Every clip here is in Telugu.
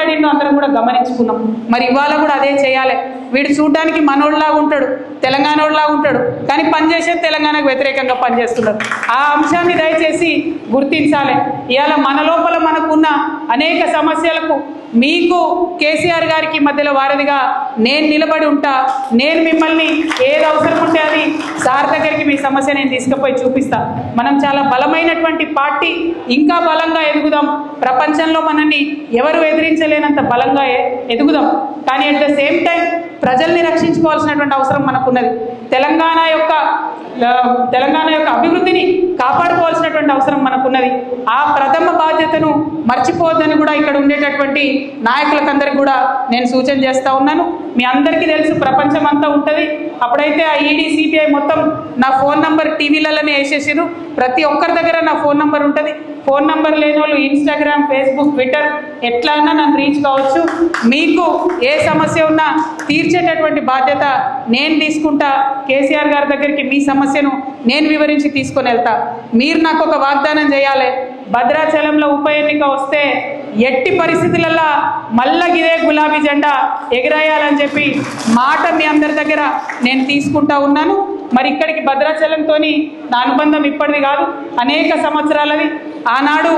కొట్లాడిండో అందరం కూడా గమనించుకున్నాం. మరి ఇవాళ కూడా అదే చేయాలి. వీడు చూడడానికి మనోళ్ళలాగా ఉంటాడు, తెలంగాణోళ్ళలాగా ఉంటాడు, కానీ పనిచేసే తెలంగాణకు వ్యతిరేకంగా పనిచేస్తున్నారు. ఆ అంశాన్ని దయచేసి గుర్తించాలి. ఇవాళ మన లోపల మనకున్న అనేక సమస్యలకు మీకు కేసీఆర్ గారికి మధ్యలో వారధిగా నేను నిలబడి ఉంటా. నేను మిమ్మల్ని ఏది అవసరం ఉంటే అది సార్ దగ్గరికి మీ సమస్య నేను తీసుకుపోయి చూపిస్తా. మనం చాలా బలమైనటువంటి పార్టీ, ఇంకా బలంగా ఎదుగుదాం. ప్రపంచంలో మనల్ని ఎవరు ఎదిరించలేనంత బలంగా ఎదుగుదాం. కానీ అట్ ద సేమ్ టైం ప్రజల్ని రక్షించుకోవాల్సినటువంటి అవసరం మనకున్నది. తెలంగాణ యొక్క అభివృద్ధిని కాపాడుకోవాల్సినటువంటి అవసరం మనకున్నది. ఆ ప్రథమ బాధ్యతను మర్చిపోవద్దని కూడా ఇక్కడ ఉండేటటువంటి నాయకులకందరికీ కూడా నేను సూచన చేస్తూ ఉన్నాను. మీ అందరికీ తెలుసు, ప్రపంచం అంతా ఉంటుంది. అప్పుడైతే ఆ ఈడీ సిబిఐ మొత్తం నా ఫోన్ నంబర్ టీవీలలోనే వేసేసారు. ప్రతి ఒక్కరి దగ్గర నా ఫోన్ నంబర్ ఉంటుంది. ఫోన్ నంబర్ లేని వాళ్ళు ఇన్స్టాగ్రామ్, ఫేస్బుక్, ట్విట్టర్ ఎట్లా అన్నా నన్ను రీచ్ కావచ్చు. మీకు ఏ సమస్య ఉన్నా తీర్చేటటువంటి బాధ్యత నేను తీసుకుంటా. కేసీఆర్ గారి దగ్గరికి మీ సమస్యను నేను వివరించి తీసుకొని వెళ్తా. మీరు నాకు ఒక వాగ్దానం చేయాలి. భద్రాచలంలో ఉప ఎన్నిక వస్తే ఎట్టి పరిస్థితులలో మళ్ళా ఇదే గులాబీ జెండా ఎగిరేయాలని చెప్పి మాట మీ అందరి దగ్గర నేను తీసుకుంటా ఉన్నాను. మరి ఇక్కడికి భద్రాచలంతో నా అనుబంధం ఇప్పటిది కాదు, అనేక సంవత్సరాలది. ఆనాడు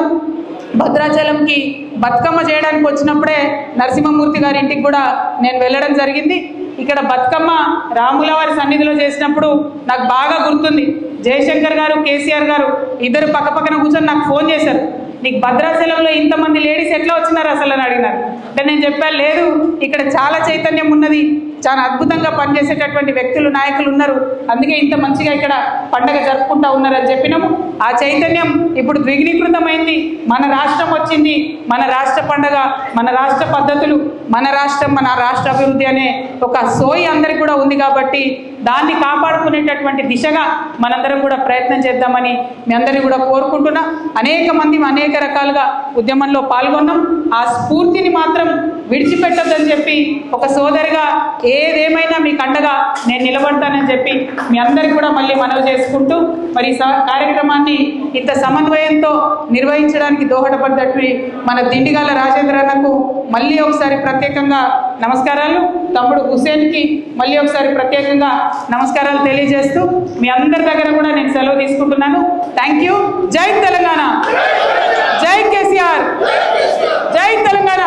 భద్రాచలంకి బతుకమ్మ చేయడానికి వచ్చినప్పుడే నరసింహమూర్తి గారి ఇంటికి కూడా నేను వెళ్ళడం జరిగింది. ఇక్కడ బతుకమ్మ రాముల వారి సన్నిధిలో చేసినప్పుడు నాకు బాగా గుర్తుంది. జయశంకర్ గారు, కేసీఆర్ గారు ఇద్దరు పక్కపక్కన కూర్చొని నాకు ఫోన్ చేశారు. నీకు భద్రాచలంలో ఇంతమంది లేడీస్ ఎట్లా వచ్చినారు అసలు అని అడిగినారు. అంటే నేను చెప్పాను, లేదు ఇక్కడ చాలా చైతన్యం ఉన్నది, చాలా అద్భుతంగా పనిచేసేటటువంటి వ్యక్తులు, నాయకులు ఉన్నారు, అందుకే ఇంత మంచిగా ఇక్కడ పండగ జరుపుకుంటా ఉన్నారని చెప్పినాము. ఆ చైతన్యం ఇప్పుడు ద్విగుణీకృతమైంది. మన రాష్ట్రం వచ్చింది, మన రాష్ట్ర పండగ, మన రాష్ట్ర పద్ధతులు, మన రాష్ట్రం, మన రాష్ట్ర అభివృద్ధి అనే ఒక సోయి అందరికి కూడా ఉంది. కాబట్టి దాన్ని కాపాడుకునేటటువంటి దిశగా మనందరం కూడా ప్రయత్నం చేద్దామని మీ అందరినీ కూడా కోరుకుంటున్నా. అనేక మంది అనేక రకాలుగా ఉద్యమంలో పాల్గొన్నాం. ఆ స్ఫూర్తిని మాత్రం విడిచిపెట్టొద్దని చెప్పి ఒక సోదరిగా ఏదేమైనా మీకు అండగా నేను నిలబడతానని చెప్పి మీ అందరికీ కూడా మళ్ళీ మనవి చేసుకుంటూ, మరి కార్యక్రమాన్ని ఇంత సమన్వయంతో నిర్వహించడానికి దోహదపడ్డట్టు మన దిండిగాల రాజేంద్ర అన్నకు మళ్ళీ ఒకసారి ప్రత్యేకంగా నమస్కారాలు, తమ్ముడు హుసేన్కి మళ్ళీ ఒకసారి ప్రత్యేకంగా నమస్కారాలు తెలియజేస్తూ మీ అందరి దగ్గర కూడా నేను సెలవు తీసుకుంటున్నాను. Thank you. జై తెలంగాణ, జై కేసీఆర్, జై తెలంగాణ.